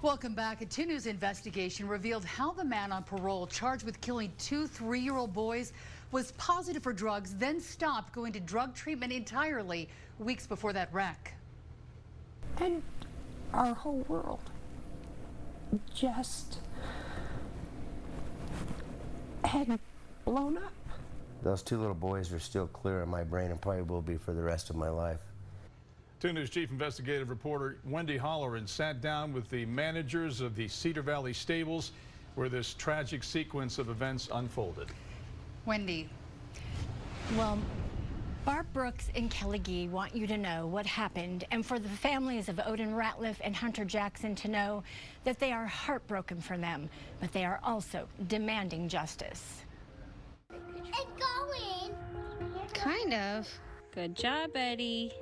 Welcome back. A 2 News investigation revealed how the man on parole charged with killing 2 3-year-old boys was positive for drugs, then stopped going to drug treatment entirely weeks before that wreck. And our whole world just had blown up. Those 2 little boys are still clear in my brain and probably will be for the rest of my life. 2 News Chief Investigative Reporter Wendy Holleran sat down with the managers of the Cedar Valley Stables where this tragic sequence of events unfolded. Wendy. Well, Barb Brooks and Kelly Gee want you to know what happened, and for the families of Odin Ratliff and Hunter Jackson to know that they are heartbroken for them, but they are also demanding justice. It's going. Kind of. Good job, Eddie.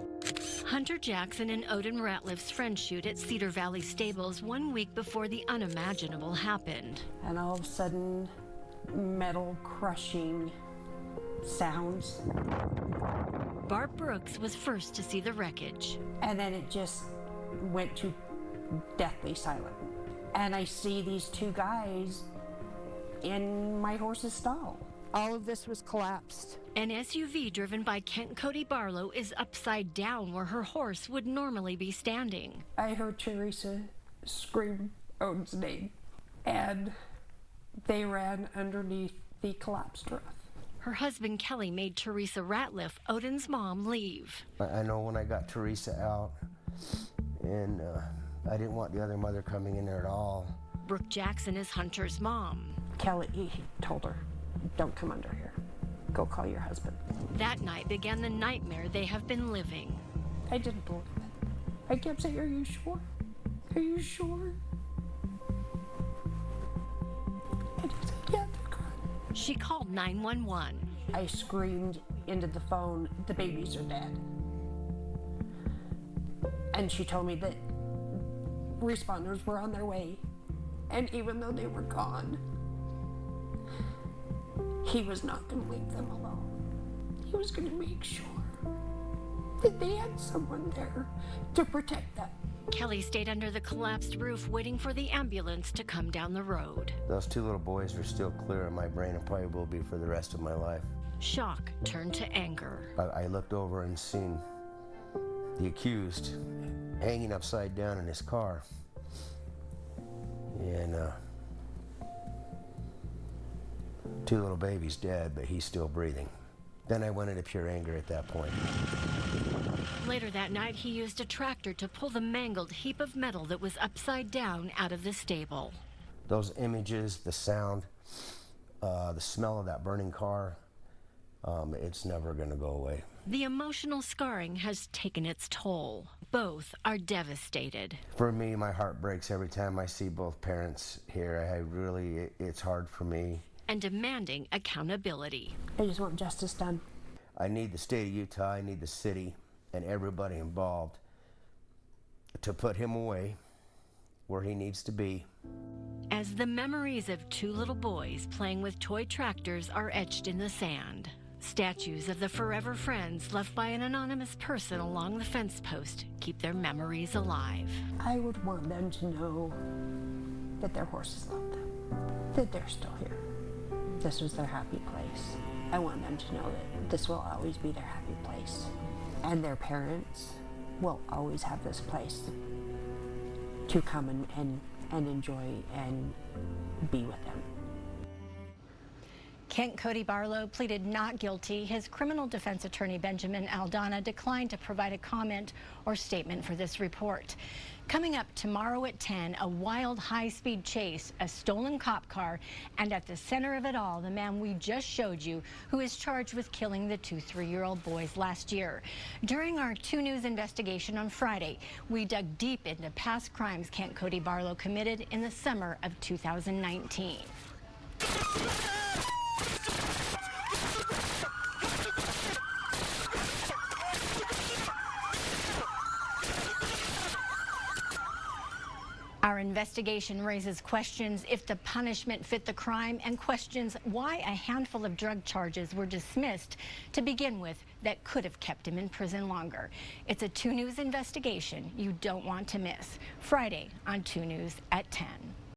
Hunter Jackson and Odin Ratliff's friend shoot at Cedar Valley Stables 1 week before the unimaginable happened. And all of a sudden, metal crushing sounds. Barb Brooks was first to see the wreckage. And then it just went to deathly silent. And I see these 2 guys in my horse's stall. All of this was collapsed. An SUV driven by Cody Barlow is upside down where her horse would normally be standing. I heard Teresa scream Odin's name, and they ran underneath the collapsed roof. Her husband Kelly made Teresa Ratliff, Odin's mom, leave. I know when I got Teresa out, and I didn't want the other mother coming in there at all. Brooke Jackson is Hunter's mom. Kelly told her, "Don't come under here. Go call your husband." That night began the nightmare they have been living. I didn't believe it. I kept saying, "Are you sure? Are you sure?" And he said, "Yeah, they're gone." She called 911. I screamed into the phone, "The babies are dead." And she told me that responders were on their way. And even though they were gone, he was not going to leave them alone. He was going to make sure that they had someone there to protect them. Kelly stayed under the collapsed roof waiting for the ambulance to come down the road. Those 2 little boys are still clear in my brain and probably will be for the rest of my life. Shock turned to anger. I looked over and seen the accused hanging upside down in his car. And 2 little babies dead, but he's still breathing. Then I went into pure anger at that point. Later that night, he used a tractor to pull the mangled heap of metal that was upside down out of the stable. Those images, the sound, the smell of that burning car, it's never going to go away. The emotional scarring has taken its toll. Both are devastated. For me, my heart breaks every time I see both parents here. It's hard for me. And demanding accountability. I just want justice done. I need the state of Utah, I need the city, and everybody involved to put him away where he needs to be. As the memories of 2 little boys playing with toy tractors are etched in the sand, statues of the forever friends left by an anonymous person along the fence post keep their memories alive. I would want them to know that their horses love them, that they're still here. This was their happy place. I want them to know that this will always be their happy place. And their parents will always have this place to come and enjoy and be with them. Cody Barlow pleaded not guilty. His criminal defense attorney, Benjamin Aldana, declined to provide a comment or statement for this report. Coming up tomorrow at 10, a wild high-speed chase, a stolen cop car, and at the center of it all, the man we just showed you, who is charged with killing the 2 3-year-old boys last year. During our 2 News investigation on Friday, we dug deep into past crimes Cody Barlow committed in the summer of 2019. Our investigation raises questions if the punishment fit the crime and questions why a handful of drug charges were dismissed to begin with that could have kept him in prison longer. It's a 2 News investigation you don't want to miss. Friday on 2 News at 10.